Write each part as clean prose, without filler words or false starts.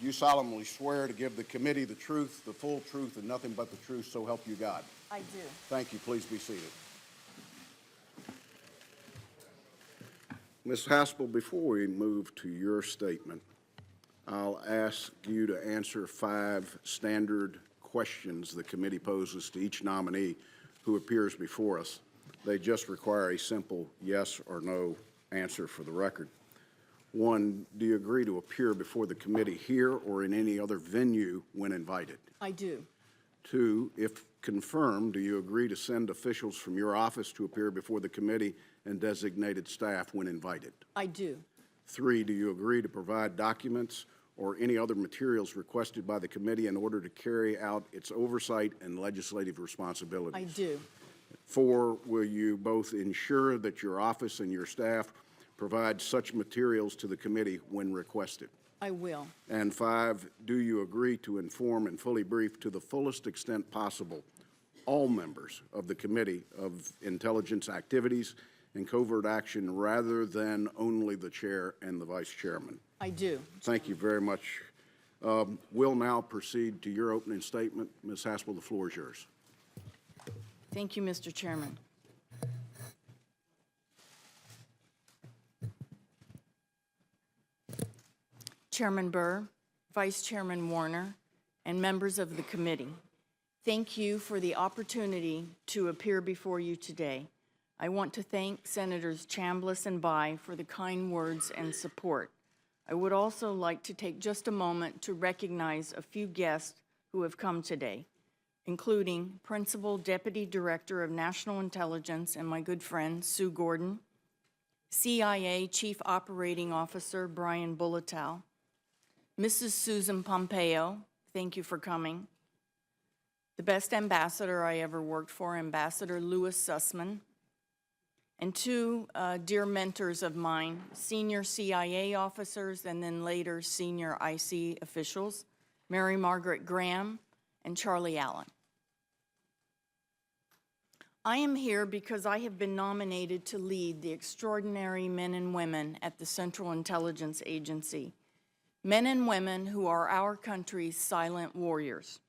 you solemnly swear to give the committee the truth, the full truth, and nothing but the truth, so help you God? I do. Thank you. Please be seated. Ms. Haspel, before we move to your statement, I'll ask you to answer 5 standard questions the committee poses to each nominee who appears before us. They just require a simple yes or no answer for the record. 1, do you agree to appear before the committee here or in any other venue when invited? I do. 2, if confirmed, do you agree to send officials from your office to appear before the committee and designated staff when invited? I do. 3, do you agree to provide documents or any other materials requested by the committee in order to carry out its oversight and legislative responsibilities? I do. 4, will you both ensure that your office and your staff provide such materials to the committee when requested? I will. And 5, do you agree to inform and fully brief to the fullest extent possible all members of the Committee of Intelligence Activities and Covert Action rather than only the chair and the vice chairman? I do. Thank you very much. We'll now proceed to your opening statement. Ms. Haspel, the floor is yours. Thank you, Mr. Chairman. Chairman Burr, Vice Chairman Warner, and members of the committee, thank you for the opportunity to appear before you today. I want to thank Senators Chambliss and Bayh for the kind words and support. I would also like to take just a moment to recognize a few guests who have come today, including Principal Deputy Director of National Intelligence and my good friend Sue Gordon, CIA Chief Operating Officer Brian Bulletow, Mrs. Susan Pompeo, thank you for coming, the best ambassador I ever worked for, Ambassador Louis Sussman, and 2 dear mentors of mine, senior CIA officers and then later senior IC officials, Mary Margaret Graham and Charlie Allen. I am here because I have been nominated to lead the extraordinary men and women at the Central Intelligence Agency, men and women who are our country's silent warriors.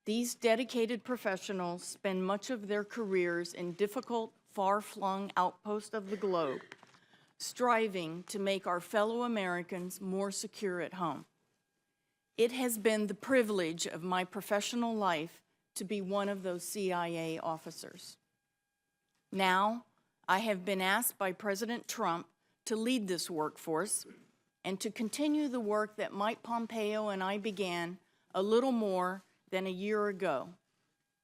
These dedicated professionals spend much of their careers in difficult, far-flung outposts of the globe, striving to make our fellow Americans more secure at home. It has been the privilege of my professional life to be one of those CIA officers. Now, I have been asked by President Trump to lead this workforce and to continue the work that Mike Pompeo and I began a little more than a year ago,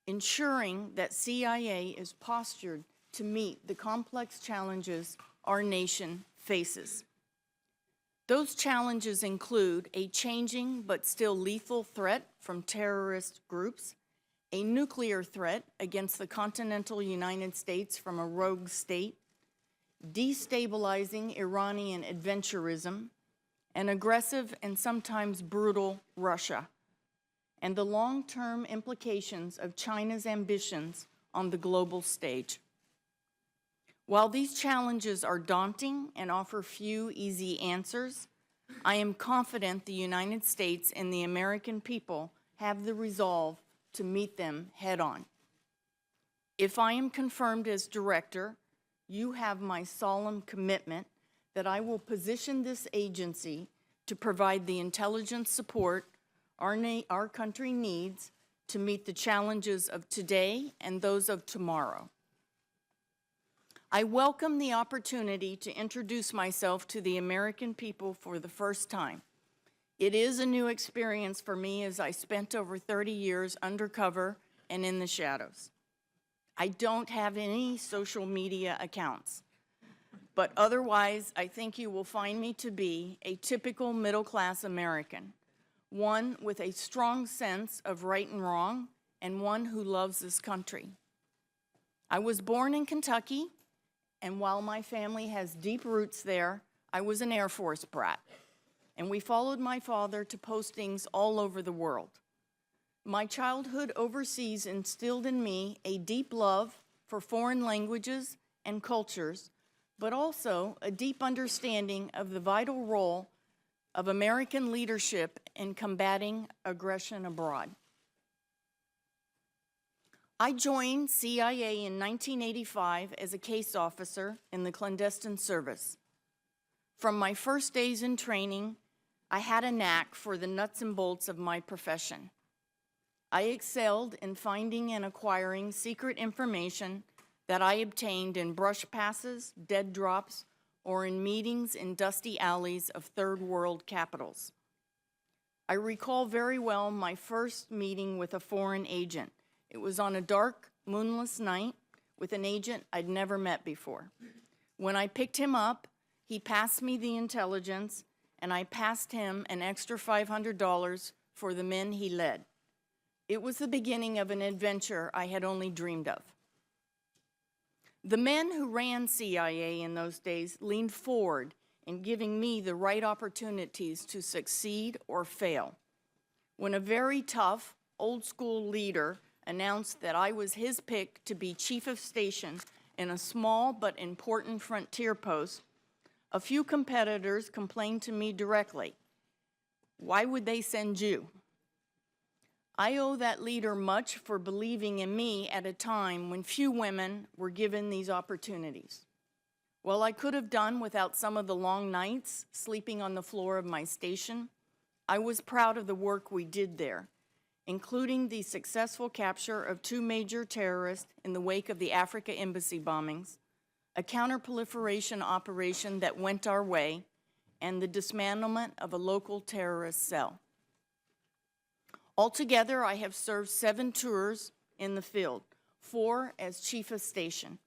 ensuring that CIA is postured to meet the complex challenges our nation faces. Those challenges include a changing but still lethal threat from terrorist groups, a nuclear threat against the continental United States from a rogue state, destabilizing Iranian adventurism, an aggressive and sometimes brutal Russia, and the long-term implications of China's ambitions on the global stage. While these challenges are daunting and offer few easy answers, I am confident the United States and the American people have the resolve to meet them head-on. If I am confirmed as director, you have my solemn commitment that I will position this agency to provide the intelligence support our country needs to meet the challenges of today and those of tomorrow. I welcome the opportunity to introduce myself to the American people for the first time. It is a new experience for me as I spent over 30 years undercover and in the shadows. I don't have any social media accounts, but otherwise I think you will find me to be a typical middle-class American, one with a strong sense of right and wrong, and one who loves this country. I was born in Kentucky, and while my family has deep roots there, I was an Air Force brat, and we followed my father to postings all over the world. My childhood overseas instilled in me a deep love for foreign languages and cultures, but also a deep understanding of the vital role of American leadership in combating aggression abroad. I joined CIA in 1985 as a case officer in the clandestine service. From my first days in training, I had a knack for the nuts and bolts of my profession. I excelled in finding and acquiring secret information that I obtained in brush passes, dead drops, or in meetings in dusty alleys of third world capitals. I recall very well my first meeting with a foreign agent. It was on a dark, moonless night with an agent I'd never met before. When I picked him up, he passed me the intelligence, and I passed him an extra $500 for the men he led. It was the beginning of an adventure I had only dreamed of. The men who ran CIA in those days leaned forward in giving me the right opportunities to succeed or fail. When a very tough, old-school leader announced that I was his pick to be chief of station in a small but important frontier post, a few competitors complained to me directly. Why would they send you? I owe that leader much for believing in me at a time when few women were given these opportunities. While I could have done without some of the long nights sleeping on the floor of my station, I was proud of the work we did there, including the successful capture of 2 major terrorists in the wake of the Africa embassy bombings, a counterproliferation operation that went our way, and the dismantlement of a local terrorist cell. Altogether, I have served 7 tours in the field, 4 as chief of station,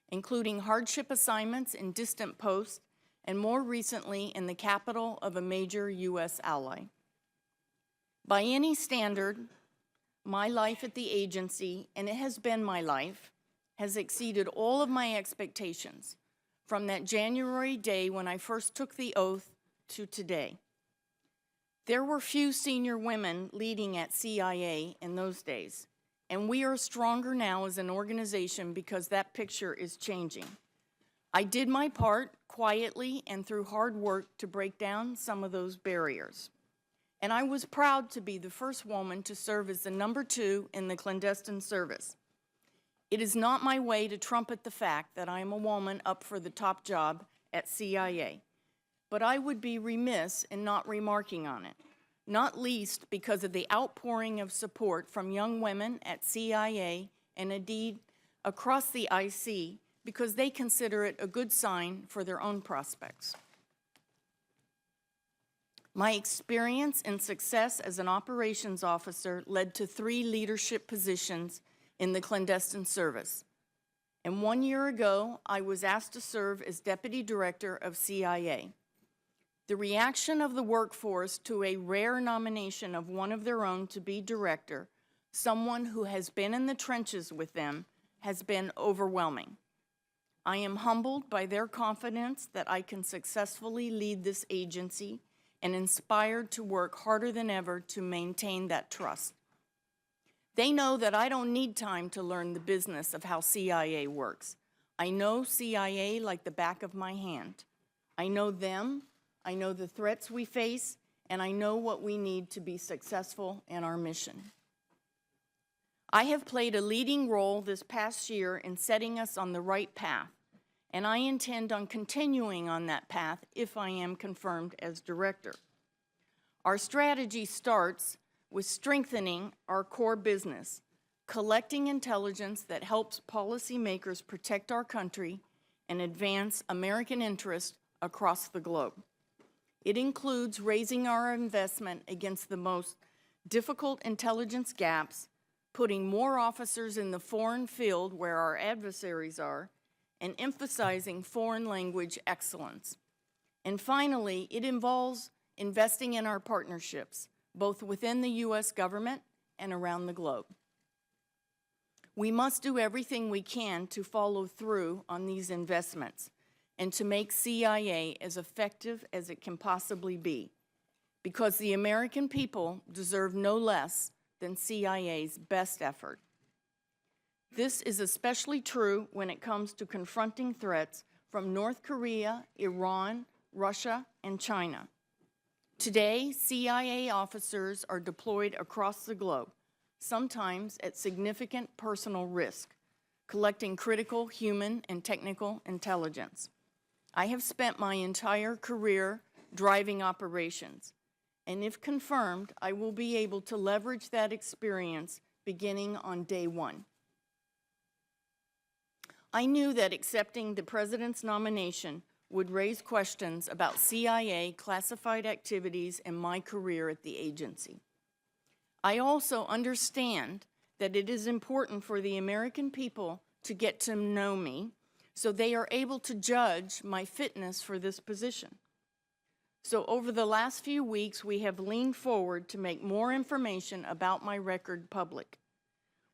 including hardship assignments in distant posts, and more recently in the capital of a major U.S. ally. By any standard, my life at the agency, and it has been my life, has exceeded all of my expectations, from that January day when I first took the oath to today. There were few senior women leading at CIA in those days, and we are stronger now as an organization because that picture is changing. I did my part quietly and through hard work to break down some of those barriers. And I was proud to be the first woman to serve as the number 2 in the clandestine service. It is not my way to trumpet the fact that I am a woman up for the top job at CIA, but I would be remiss in not remarking on it, not least because of the outpouring of support from young women at CIA and indeed across the IC, because they consider it a good sign for their own prospects. My experience and success as an operations officer led to 3 leadership positions in the clandestine service. And 1 year ago, I was asked to serve as Deputy Director of CIA. The reaction of the workforce to a rare nomination of one of their own to be director, someone who has been in the trenches with them, has been overwhelming. I am humbled by their confidence that I can successfully lead this agency and inspired to work harder than ever to maintain that trust. They know that I don't need time to learn the business of how CIA works. I know CIA like the back of my hand. I know them, I know the threats we face, and I know what we need to be successful in our mission. I have played a leading role this past year in setting us on the right path, and I intend on continuing on that path if I am confirmed as director. Our strategy starts with strengthening our core business, collecting intelligence that helps policymakers protect our country and advance American interests across the globe. It includes raising our investment against the most difficult intelligence gaps, putting more officers in the foreign field where our adversaries are, and emphasizing foreign language excellence. And finally, it involves investing in our partnerships, both within the U.S. government and around the globe. We must do everything we can to follow through on these investments and to make CIA as effective as it can possibly be, because the American people deserve no less than CIA's best effort. This is especially true when it comes to confronting threats from North Korea, Iran, Russia, and China. Today, CIA officers are deployed across the globe, sometimes at significant personal risk, collecting critical human and technical intelligence. I have spent my entire career driving operations, and if confirmed, I will be able to leverage that experience beginning on day one. I knew that accepting the President's nomination would raise questions about CIA classified activities in my career at the agency. I also understand that it is important for the American people to get to know me so they are able to judge my fitness for this position. So over the last few weeks, we have leaned forward to make more information about my record public.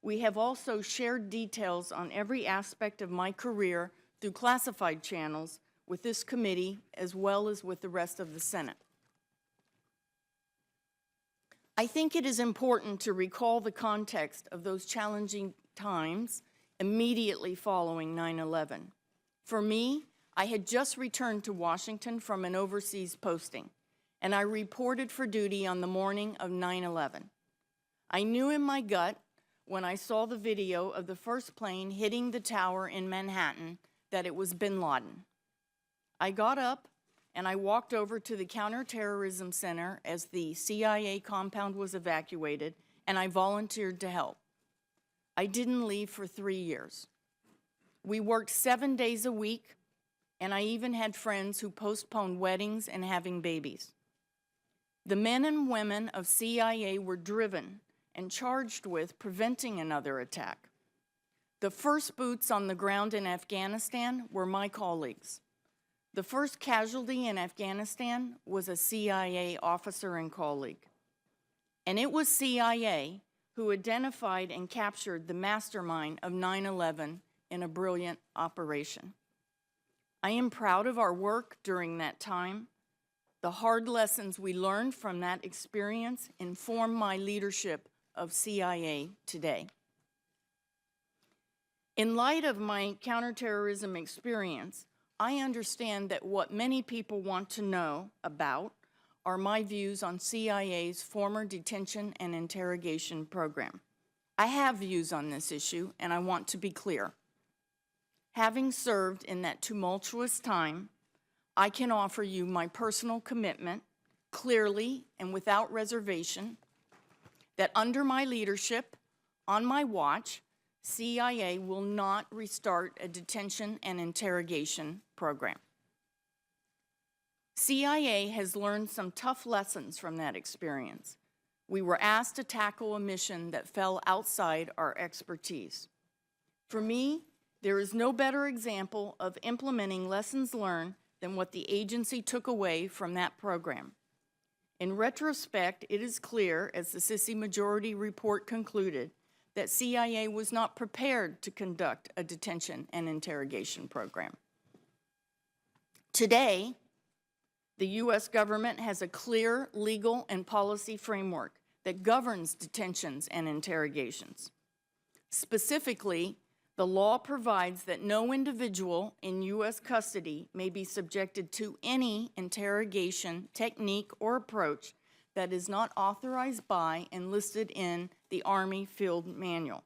We have also shared details on every aspect of my career through classified channels with this committee as well as with the rest of the Senate. I think it is important to recall the context of those challenging times immediately following 9/11. For me, I had just returned to Washington from an overseas posting, and I reported for duty on the morning of 9/11. I knew in my gut when I saw the video of the first plane hitting the tower in Manhattan that it was bin Laden. I got up and I walked over to the Counterterrorism Center as the CIA compound was evacuated, and I volunteered to help. I didn't leave for 3 years. We worked 7 days a week, and I even had friends who postponed weddings and having babies. The men and women of CIA were driven and charged with preventing another attack. The first boots on the ground in Afghanistan were my colleagues. The first casualty in Afghanistan was a CIA officer and colleague. And it was CIA who identified and captured the mastermind of 9/11 in a brilliant operation. I am proud of our work during that time. The hard lessons we learned from that experience inform my leadership of CIA today. In light of my counterterrorism experience, I understand that what many people want to know about are my views on CIA's former detention and interrogation program. I have views on this issue, and I want to be clear. Having served in that tumultuous time, I can offer you my personal commitment, clearly and without reservation, that under my leadership, on my watch, CIA will not restart a detention and interrogation program. CIA has learned some tough lessons from that experience. We were asked to tackle a mission that fell outside our expertise. For me, there is no better example of implementing lessons learned than what the agency took away from that program. In retrospect, it is clear, as the Sissy Majority Report concluded, that CIA was not prepared to conduct a detention and interrogation program. Today, the U.S. government has a clear legal and policy framework that governs detentions and interrogations. Specifically, the law provides that no individual in U.S. custody may be subjected to any interrogation technique or approach that is not authorized by and listed in the Army Field Manual.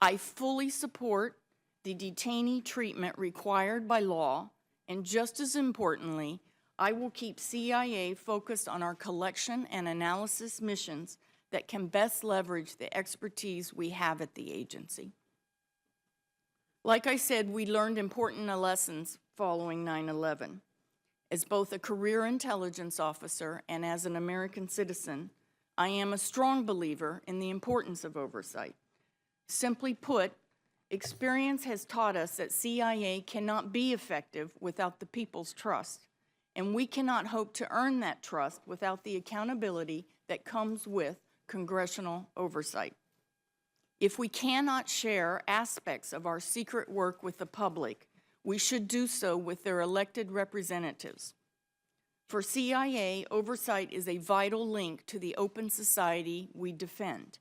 I fully support the detainee treatment required by law, and just as importantly, I will keep CIA focused on our collection and analysis missions that can best leverage the expertise we have at the agency. Like I said, we learned important lessons following 9/11. As both a career intelligence officer and as an American citizen, I am a strong believer in the importance of oversight. Simply put, experience has taught us that CIA cannot be effective without the people's trust, and we cannot hope to earn that trust without the accountability that comes with congressional oversight. If we cannot share aspects of our secret work with the public, we should do so with their elected representatives. For CIA, oversight is a vital link to the open society we defend.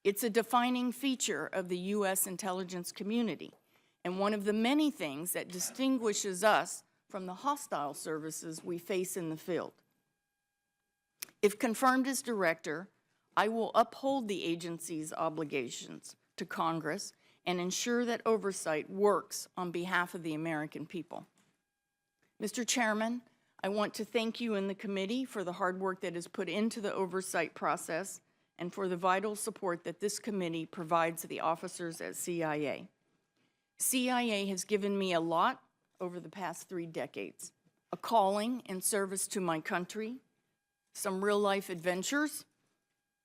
It's a defining feature of the U.S. intelligence community, and one of the many things that distinguishes us from the hostile services we face in the field. If confirmed as director, I will uphold the agency's obligations to Congress and ensure that Oversight works on behalf of the American people. Mr. Chairman, I want to thank you and the committee for the hard work that is put into the oversight process and for the vital support that this committee provides the officers at CIA. CIA has given me a lot over the past 3 decades, a calling and service to my country, some real-life adventures,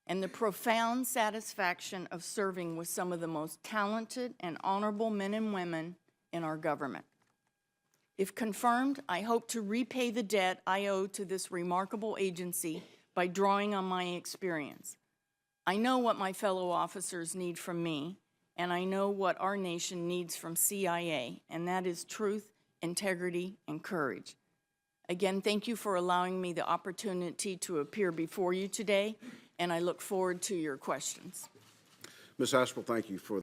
and the profound satisfaction of serving with some of the most talented and honorable men and women in our government. If confirmed, I hope to repay the debt I owe to this remarkable agency by drawing on my experience. I know what my fellow officers need from me, and I know what our nation needs from CIA, and that is truth, integrity, and courage. Again, thank you for allowing me the opportunity to appear before you today, and I look forward to your questions. Ms. Haspel, thank you for